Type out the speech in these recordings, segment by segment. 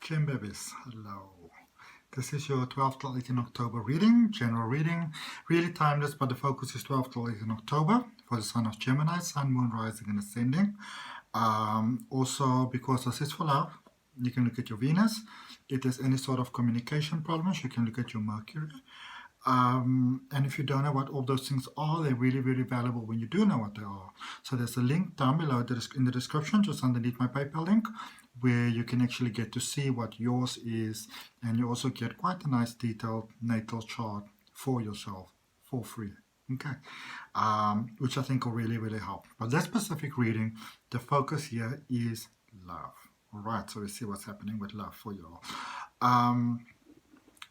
Gem babies, hello. This is your 12th till 18 October reading, general reading, really timeless, but the focus is 12th till 18 October for the sign of Gemini, Sun, Moon, Rising, and Ascending. Also, because this is for love, you can look at your Venus. If there's any sort of communication problems, you can look at your Mercury. And if you don't know what all those things are, they're really, really valuable when you do know what they are. So there's a link down below in the description, just underneath my PayPal link, where you can actually get to see what yours is, and you also get quite a nice detailed natal chart for yourself for free. Okay, which I think will really, really help. But this specific reading, the focus here is love. All right, so we see what's happening with love for you all.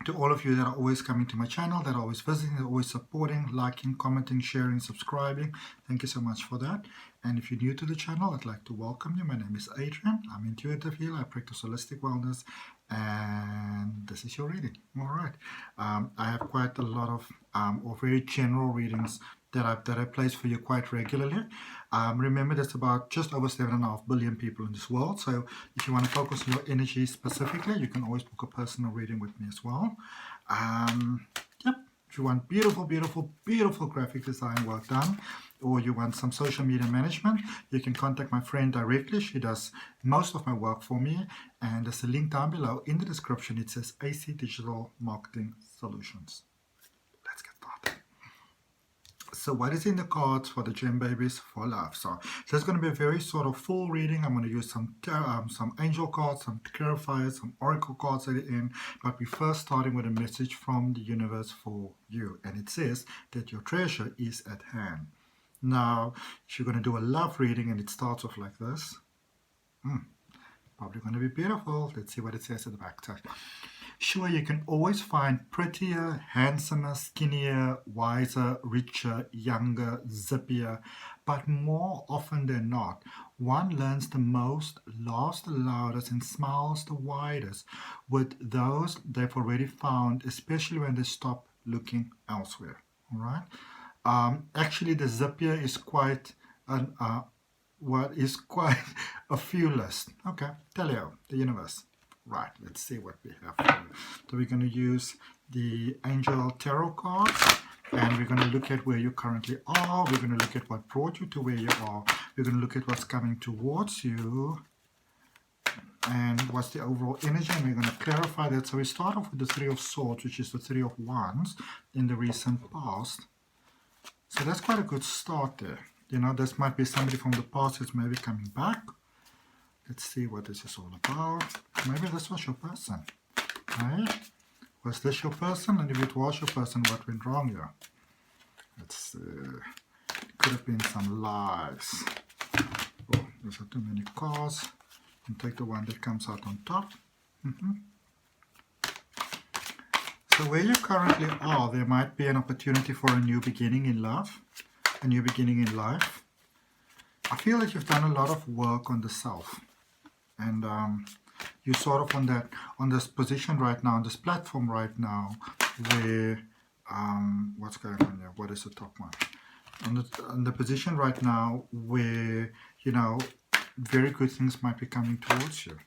To all of you that are always coming to my channel, that are always visiting, that are always supporting, liking, commenting, sharing, subscribing, thank you so much for that. And if you're new to the channel, I'd like to welcome you. My name is Adrian. I'm intuitive healer. I practice holistic wellness, and this is your reading. All right. I have quite a lot of or very general readings that I place for you quite regularly. Remember, there's about just over 7.5 billion people in this world. So if you want to focus on your energy specifically, you can always book a personal reading with me as well. Yep. If you want beautiful, beautiful, beautiful graphic design work done, or you want some social media management, you can contact my friend directly. She does most of my work for me. And there's a link down below in the description. It says AC Digital Marketing Solutions. Let's get started. So what is in the cards for the Gem babies for love? So this is going to be a very sort of full reading. I'm going to use some angel cards, some clarifiers, some oracle cards at the end. But we're first starting with a message from the universe for you. And it says that your treasure is at hand. Now, if you're going to do a love reading and it starts off like this, probably going to be beautiful. Let's see what it says at the back. Sure, you can always find prettier, handsomer, skinnier, wiser, richer, younger, zippier, but more often than not, one learns the most, laughs the loudest, and smiles the widest with those they've already found, especially when they stop looking elsewhere. All right. Actually, the zippier is quite quite a few list. Okay, tell you the universe. Right, let's see what we have for you. So we're going to use the Angel Tarot cards, and we're going to look at where you currently are. We're going to look at what brought you to where you are. We're going to look at what's coming towards you, and what's the overall energy, and we're going to clarify that. So we start off with the Three of Swords, which is the Three of Wands in the recent past. So that's quite a good start there. You know, this might be somebody from the past who's maybe coming back. Let's see what this is all about. Maybe this was your person, right? Was this your person? And if it was your person, what went wrong here? Let's see. It could have been some lies. Oh, those are too many cards. And take the one that comes out on top. So where you currently are, there might be an opportunity for a new beginning in love, a new beginning in life. I feel that you've done a lot of work on the self. And you're sort of on this position right now, on this platform right now, where what's going on here? What is the top one? On the position right now where, you know, very good things might be coming towards you.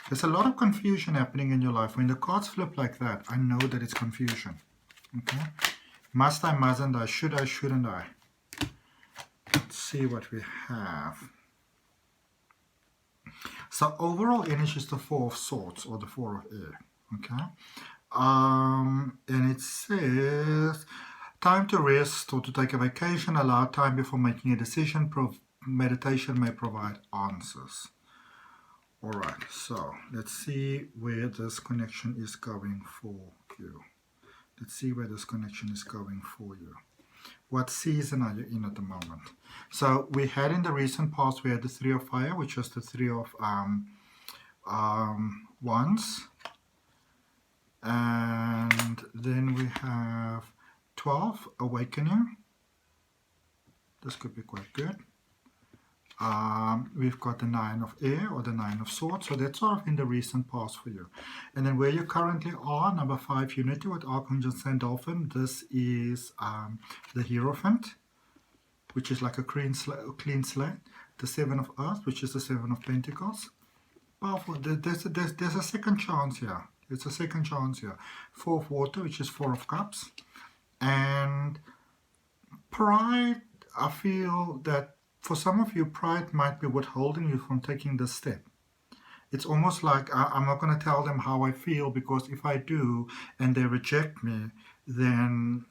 There's a lot of confusion happening in your life. When the cards flip like that, I know that it's confusion. Okay? Must I, mustn't I, should I, shouldn't I? Let's see what we have. So overall energy is the Four of Swords, or the Four of Air. Okay? And it says, time to rest or to take a vacation, allow time before making a decision. Meditation may provide answers. All right, so let's see where this connection is going for you. Let's see where this connection is going for you. What season are you in at the moment? So we had in the recent past, we had the Three of Fire, which was the Three of Wands. And then we have 12, Awakening. This could be quite good. We've got the Nine of Air, or the Nine of Swords, so that's sort of in the recent past for you. And then where you currently are, number 5, Unity with Archangel Sandalphon. This is the Hierophant, which is like a clean slate. The Seven of Earth, which is the Seven of Pentacles. powerful. There's a second chance here. It's a second chance here. Four of water, which is Four of Cups. And pride, I feel that for some of you, pride might be withholding you from taking this step. It's almost like I'm not going to tell them how I feel, because if I do and they reject me, then,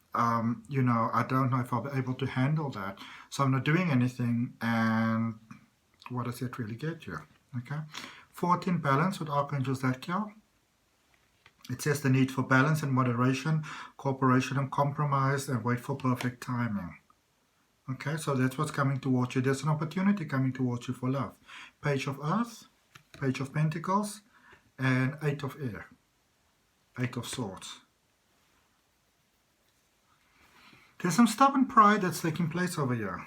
you know, I don't know if I'll be able to handle that. So I'm not doing anything. And what does it really get you? Okay. 14, balance with Archangel Zadkiel. It says the need for balance and moderation, cooperation and compromise, and wait for perfect timing. Okay, so that's what's coming towards you. There's an opportunity coming towards you for love. Page of Earth, Page of Pentacles, and Eight of Air, Eight of Swords. There's some stubborn pride that's taking place over here.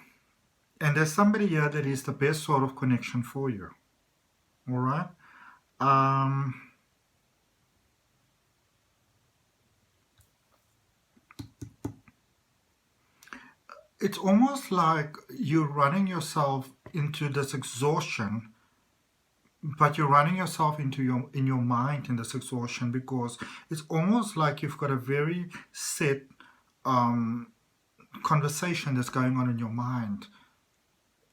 And there's somebody here that is the best sort of connection for you. All right? It's almost like you're running yourself into this exhaustion, but you're running yourself into your mind in this exhaustion, because it's almost like you've got a very set conversation that's going on in your mind.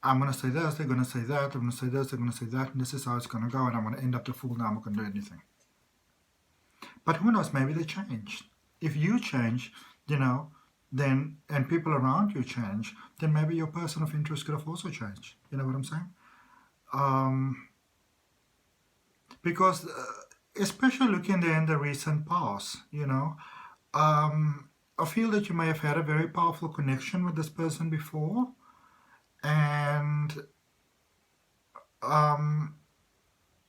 I'm going to say this, they're going to say that, I'm going to say this, they're going to say that, and this is how it's going to go, and I'm going to end up the fool now, I'm not going to do anything. But who knows, maybe they changed. If you change, you know, then, and people around you change, then maybe your person of interest could have also changed. You know what I'm saying? Because, especially looking there in the recent past, you know, I feel that you may have had a very powerful connection with this person before, and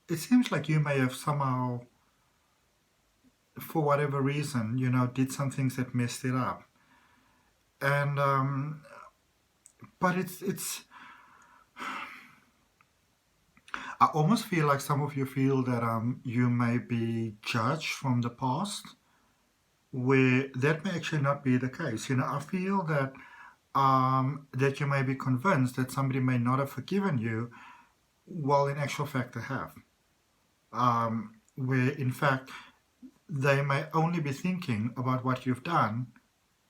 it seems like you may have somehow, for whatever reason, you know, did some things that messed it up. And but it's I almost feel like some of you feel that you may be judged from the past, where that may actually not be the case. You know, I feel that that you may be convinced that somebody may not have forgiven you, while in actual fact they have. Where in fact they may only be thinking about what you've done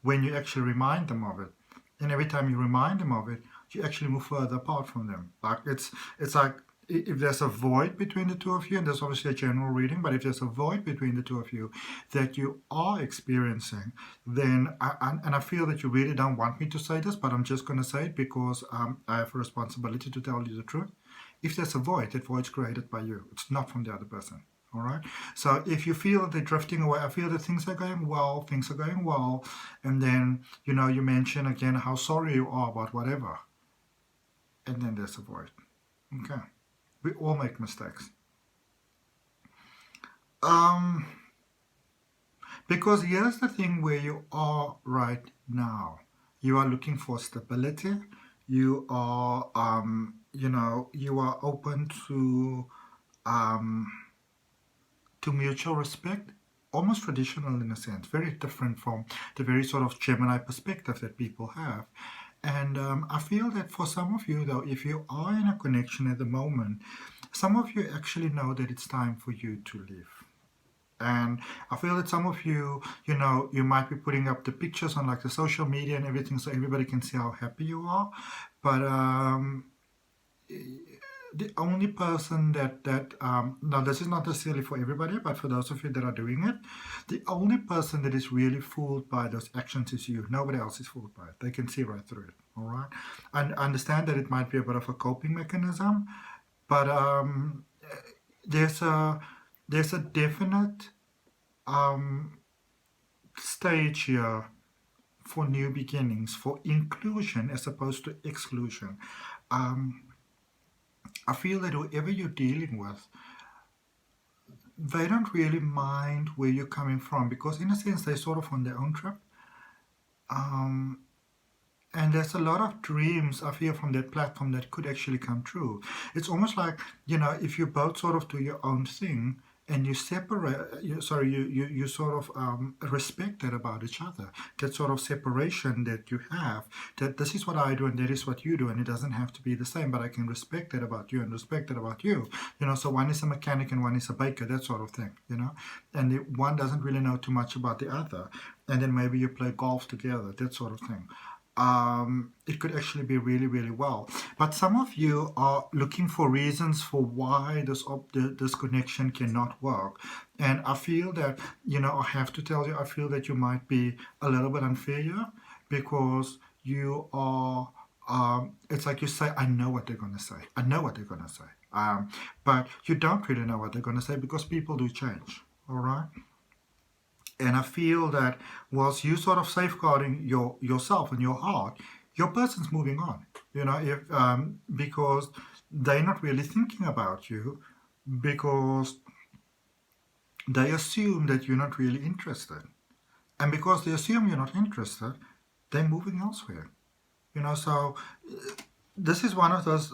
when you actually remind them of it. And every time you remind them of it, you actually move further apart from them. Like it's like if there's a void between the two of you, and there's obviously a general reading, but if there's a void between the two of you that you are experiencing, then, I feel that you really don't want me to say this, but I'm just going to say it because I have a responsibility to tell you the truth. If there's a void, that void's created by you. It's not from the other person. All right. So if you feel that they're drifting away, I feel that things are going well, and then, you know, you mention again how sorry you are about whatever, and then there's a void. Okay. We all make mistakes. Because here's the thing where you are right now. You are looking for stability. You are, you know, you are open to mutual respect, almost traditional in a sense, very different from the very sort of Gemini perspective that people have. And I feel that for some of you, though, if you are in a connection at the moment, some of you actually know that it's time for you to leave. And I feel that some of you, you know, you might be putting up the pictures on like the social media and everything so everybody can see how happy you are. But the only person that now this is not necessarily for everybody, but for those of you that are doing it, the only person that is really fooled by those actions is you. Nobody else is fooled by it. They can see right through it. All right. And I understand that it might be a bit of a coping mechanism, but there's a definite stage here for new beginnings, for inclusion as opposed to exclusion. I feel that whoever you're dealing with, they don't really mind where you're coming from, because in a sense they're sort of on their own trip. And there's a lot of dreams, I feel, from that platform that could actually come true. It's almost like, you know, if you both sort of do your own thing and you separate, you sort of respect that about each other, that sort of separation that you have, that this is what I do and that is what you do, and it doesn't have to be the same, but I can respect that about you and respect that about you, so one is a mechanic and one is a baker, that sort of thing, and one doesn't really know too much about the other, and then maybe you play golf together, that sort of thing. It could actually be really, really well. But some of you are looking for reasons for why this connection cannot work. And I feel that, I have to tell you, I feel that you might be a little bit unfair here, because you are, it's like you say, I know what they're going to say. I know what they're going to say. But you don't really know what they're going to say, because people do change. All right? And I feel that whilst you sort of safeguarding yourself and your heart, your person's moving on, because they're not really thinking about you, because they assume that you're not really interested. And because they assume you're not interested, they're moving elsewhere. So this is one of those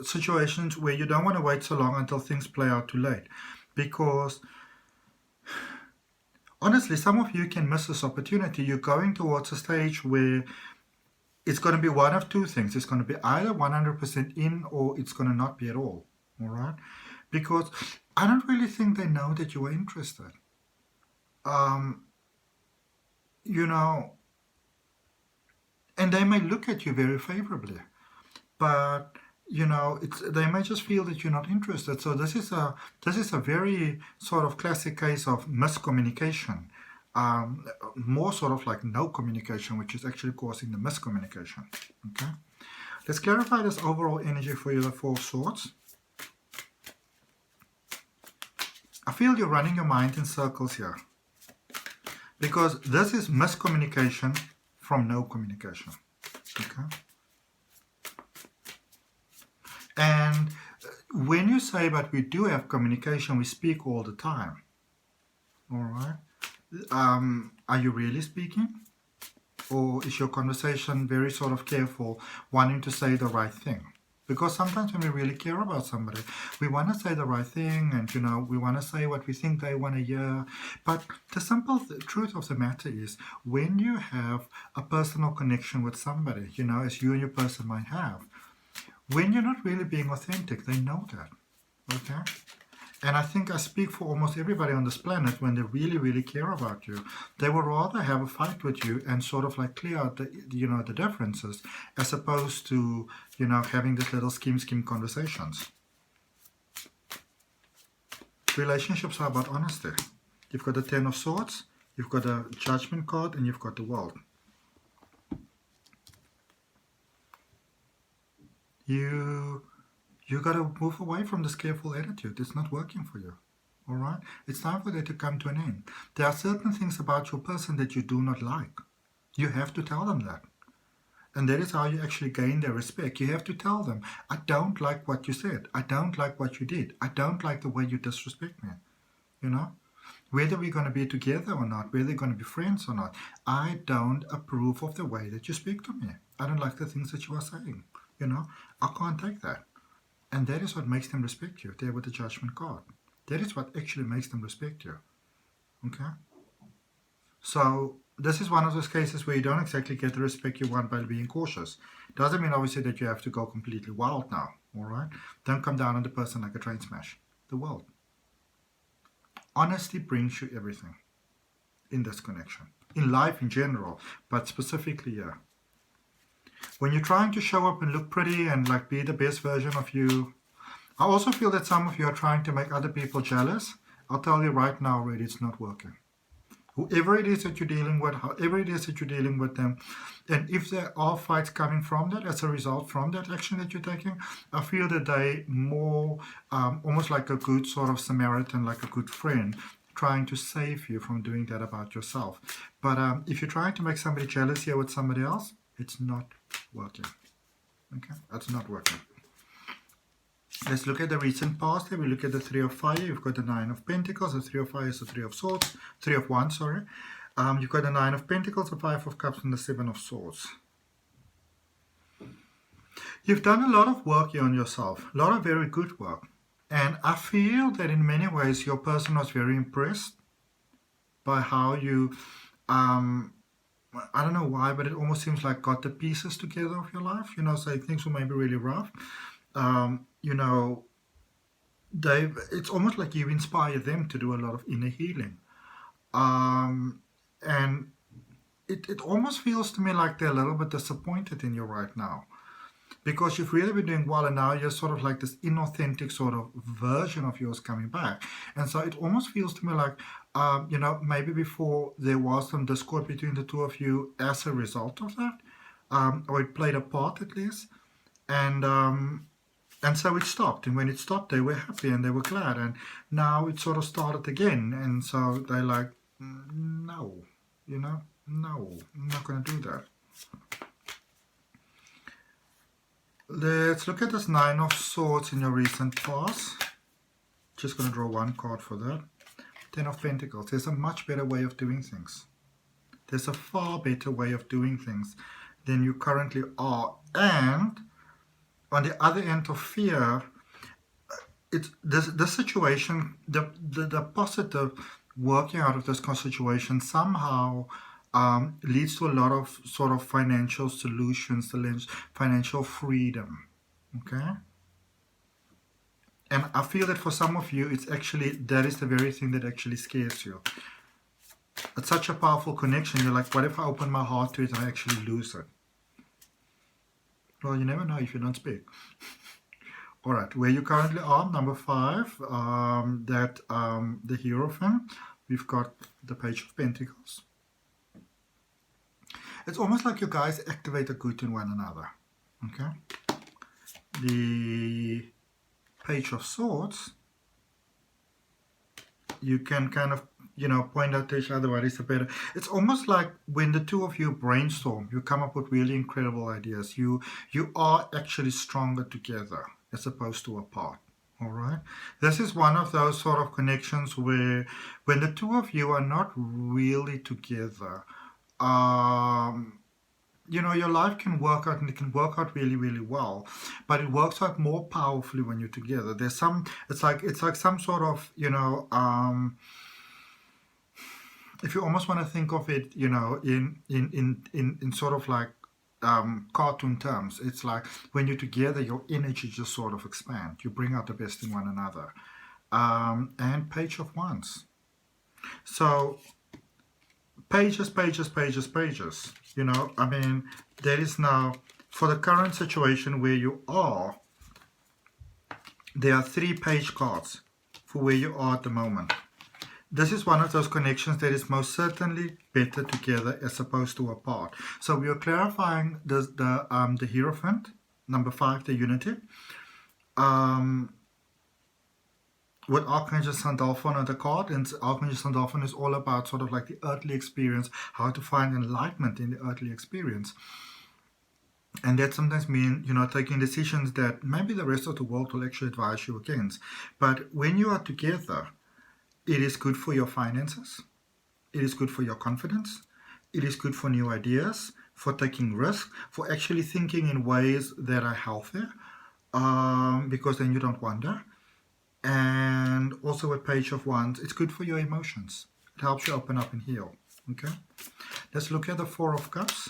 situations where you don't want to wait so long until things play out too late, because honestly, some of you can miss this opportunity. You're going towards a stage where it's going to be one of two things. It's going to be either 100% in, or it's going to not be at all. All right? Because I don't really think they know that you are interested. And they may look at you very favorably, but they may just feel that you're not interested. So this is a very sort of classic case of miscommunication, more sort of like no communication, which is actually causing the miscommunication. Okay, let's clarify this overall energy for you, the Four of Swords. I feel you're running your mind in circles here, because this is miscommunication from no communication. Okay. And when you say, but we do have communication, we speak all the time, all right? Are you really speaking? Or is your conversation very sort of careful, wanting to say the right thing? Because sometimes when we really care about somebody, we want to say the right thing, and, we want to say what we think they want to hear. But the simple truth of the matter is, when you have a personal connection with somebody, as you and your person might have, when you're not really being authentic, they know that, okay? And I think I speak for almost everybody on this planet. When they really, really care about you, they will rather have a fight with you and sort of like clear out the, the differences, as opposed to, having this little scheme conversations. Relationships are about honesty. You've got the Ten of Swords, you've got a Judgment card, and you've got the World. You got to move away from this careful attitude. It's not working for you. All right? It's time for that to come to an end. There are certain things about your person that you do not like. You have to tell them that. And that is how you actually gain their respect. You have to tell them, I don't like what you said. I don't like what you did. I don't like the way you disrespect me. Whether we're going to be together or not, whether we're going to be friends or not, I don't approve of the way that you speak to me. I don't like the things that you are saying. I can't take that. And that is what makes them respect you. There with the Judgment card. That is what actually makes them respect you. Okay? So this is one of those cases where you don't exactly get the respect you want by being cautious. Doesn't mean obviously that you have to go completely wild now. Alright? Don't come down on the person like a train smash. The World. Honesty brings you everything in this connection. In life in general, but specifically here. When you're trying to show up and look pretty and like be the best version of you, I also feel that some of you are trying to make other people jealous. I'll tell you right now already, it's not working. Whoever it is that you're dealing with, however it is that you're dealing with them, and if there are fights coming from that as a result from that action that you're taking, I feel that they more almost like a good sort of Samaritan, like a good friend, trying to save you from doing that about yourself. But if you're trying to make somebody jealous here with somebody else, it's not working. Okay, that's not working. Let's look at the recent past here. We look at the Three of Fire. You've got the Nine of Pentacles. The Three of Fire is the Three of Swords. Three of Wands, sorry. You've got the Nine of Pentacles, the Five of Cups, and the Seven of Swords. You've done a lot of work here on yourself. A lot of very good work. And I feel that in many ways your person was very impressed by how you, I don't know why, but it almost seems like got the pieces together of your life, you know, so things were maybe really rough. You know, it's almost like you inspire them to do a lot of inner healing. And it almost feels to me like they're a little bit disappointed in you right now, because you've really been doing well, and now you're sort of like this inauthentic sort of version of yours coming back. And so it almost feels to me like, you know, maybe before there was some discord between the two of you as a result of that, or it played a part at least. And so it stopped, and when it stopped, they were happy and they were glad, and now it sort of started again, and so they're like, no, you know, no, I'm not going to do that. Let's look at this Nine of Swords in your recent past. Just going to draw one card for that. Ten of Pentacles. There's a much better way of doing things. There's a far better way of doing things than you currently are. And on the other end of fear, it's this situation, the positive working out of this situation somehow leads to a lot of sort of financial solutions, financial freedom. Okay? And I feel that for some of you, it's actually, that is the very thing that actually scares you. It's such a powerful connection. You're like, what if I open my heart to it and I actually lose it? Well, you never know if you don't speak. All right, where you currently are, number 5, the Hierophant. We've got the Page of Pentacles. It's almost like you guys activate a good in one another. Okay? The Page of Swords, you can kind of, you know, point out to each other what is the better. It's almost like when the two of you brainstorm, you come up with really incredible ideas. You are actually stronger together as opposed to apart. All right. This is one of those sort of connections where when the two of you are not really together, you know, your life can work out, and it can work out really, really well, but it works out more powerfully when you're together. There's some, it's like some sort of, you know, if you almost want to think of it, you know, in sort of like cartoon terms, it's like when you're together, your energy just sort of expands. You bring out the best in one another. And Page of Wands. So pages, you know, I mean, there is now, for the current situation where you are, there are 3 page cards for where you are at the moment. This is one of those connections that is most certainly better together as opposed to apart. So we are clarifying the Hierophant, number 5, the Unity, with Archangel Sandalphon on the card. And Archangel Sandalphon is all about sort of like the earthly experience, how to find enlightenment in the earthly experience. And that sometimes means, you know, taking decisions that maybe the rest of the world will actually advise you against. But when you are together, it is good for your finances. It is good for your confidence. It is good for new ideas, for taking risks, for actually thinking in ways that are healthy, because then you don't wander. And also with Page of Wands, it's good for your emotions. It helps you open up and heal. Okay, let's look at the 4 of Cups,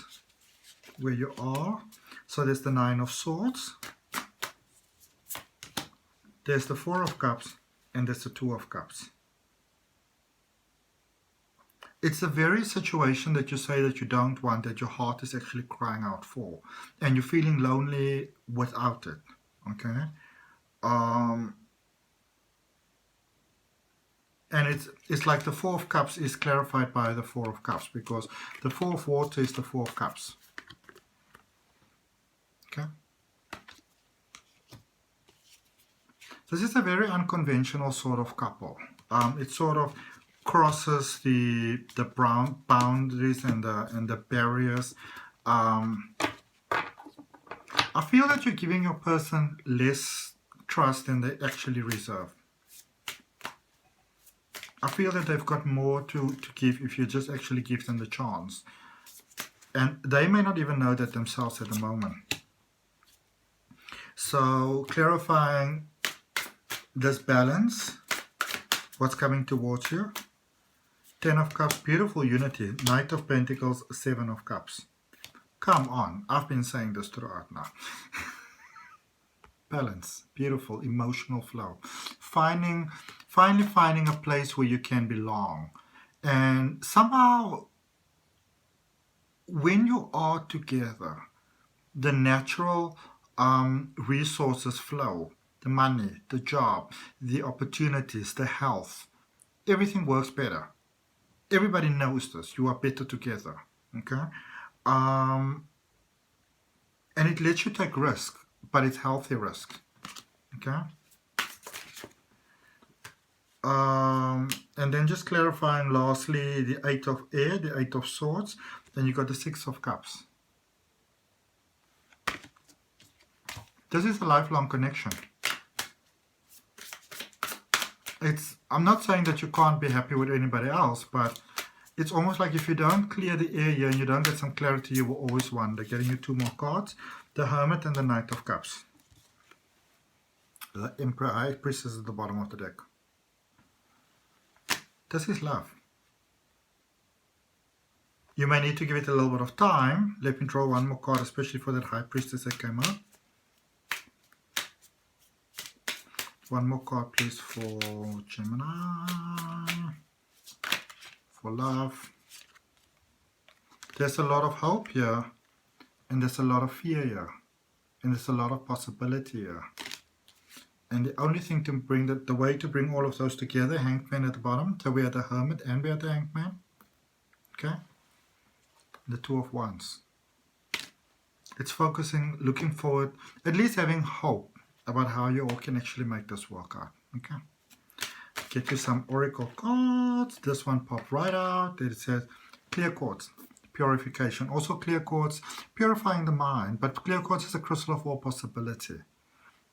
where you are. So there's the 9 of Swords, there's the 4 of Cups, and there's the 2 of Cups. It's the very situation that you say that you don't want, that your heart is actually crying out for, and you're feeling lonely without it. Okay, and it's like the 4 of Cups is clarified by the 4 of Cups, because the 4 of Water is the 4 of Cups. Okay, this is a very unconventional sort of couple. It's sort of crosses the boundaries and the barriers. I feel that you're giving your person less trust than they actually reserve. I feel that they've got more to give if you just actually give them the chance. And they may not even know that themselves at the moment. So clarifying this balance, what's coming towards you. 10 of Cups, beautiful unity. Knight of Pentacles, 7 of Cups. Come on, I've been saying this throughout now. Balance, beautiful, emotional flow. Finally finding a place where you can belong. And somehow, when you are together, the natural resources flow. The money, the job, the opportunities, the health. Everything works better. Everybody knows this. You are better together. Okay? And it lets you take risk, but it's healthy risk. Okay? And then just clarifying lastly, the 8 of Air, the 8 of Swords, then you got the 6 of Cups. This is a lifelong connection. I'm not saying that you can't be happy with anybody else, but it's almost like if you don't clear the air here and you don't get some clarity, you will always wonder. Getting you 2 more cards, the Hermit and the Knight of Cups. The Emperor, High Priestess at the bottom of the deck. This is love. You may need to give it a little bit of time. Let me draw 1 more card, especially for that High Priestess that came out. 1 more card, please, for Gemini. For love. There's a lot of hope here. And there's a lot of fear here. And there's a lot of possibility here. And the only thing to bring the way to bring all of those together, Hangman at the bottom. So we are the Hermit and we are the Hangman. Okay. The 2 of Wands. It's focusing, looking forward, at least having hope about how you all can actually make this work out. Okay. Get you some oracle cards. This one popped right out. It says clear quartz, purification. Also clear quartz, purifying the mind. But clear quartz is a crystal of all possibility.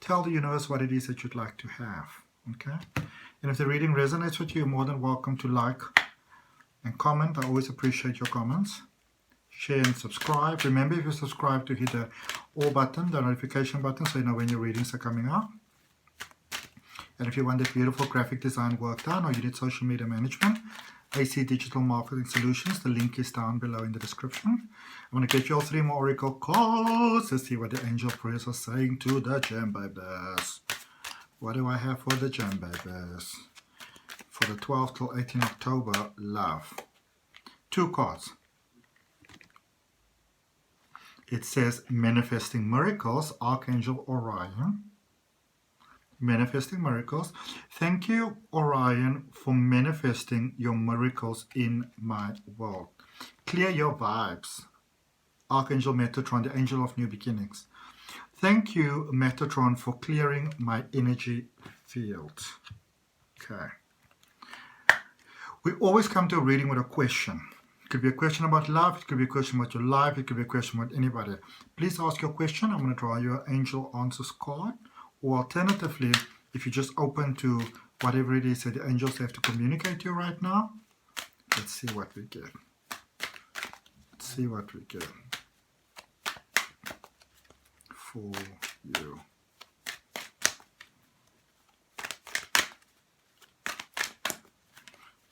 Tell the universe what it is that you'd like to have. Okay. And if the reading resonates with you, you're more than welcome to like and comment. I always appreciate your comments. Share and subscribe. Remember, if you subscribe, to hit the all button, the notification button, so you know when your readings are coming out. And if you want a beautiful graphic design work done, or you need social media management, AC Digital Marketing Solutions, the link is down below in the description. I'm going to get you all 3 more oracle cards to see what the angel prayers are saying to the gem babies. What do I have for the gem babies? For the 12th till 18th October, love. 2 cards. It says manifesting miracles, Archangel Orion. Manifesting miracles. Thank you, Orion, for manifesting your miracles in my world. Clear your vibes. Archangel Metatron, the angel of new beginnings. Thank you, Metatron, for clearing my energy field. Okay. We always come to a reading with a question. It could be a question about love, it could be a question about your life, it could be a question about anybody. Please ask your question. I'm going to draw you an angel answers card. Or alternatively, if you're just open to whatever it is that the angels have to communicate to you right now, let's see what we get. Let's see what we get for you.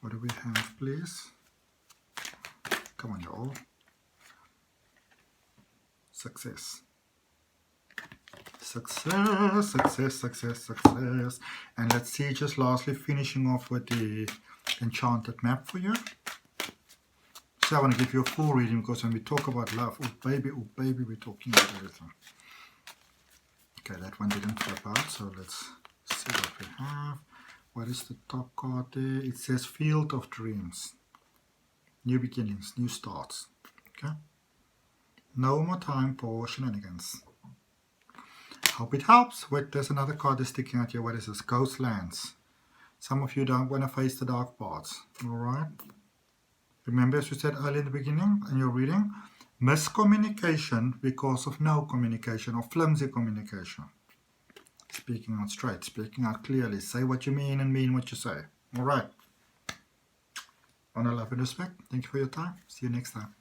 What do we have, please? Come on, y'all. Success. Success, success, success, success. And let's see, just lastly, finishing off with the enchanted map for you. So I want to give you a full reading, because when we talk about love, oh baby, we're talking about everything. Okay, that one didn't flip out, so let's see what we have. What is the top card there? It says Field of Dreams. New beginnings, new starts. Okay? No more time for shenanigans. Hope it helps. Wait, there's another card that's sticking out here. What is this? Ghostlands. Some of you don't want to face the dark parts. Alright? Remember, as we said earlier in the beginning in your reading, miscommunication because of no communication or flimsy communication. Speaking out straight, speaking out clearly. Say what you mean and mean what you say. Alright. Honor, love, and respect. Thank you for your time. See you next time.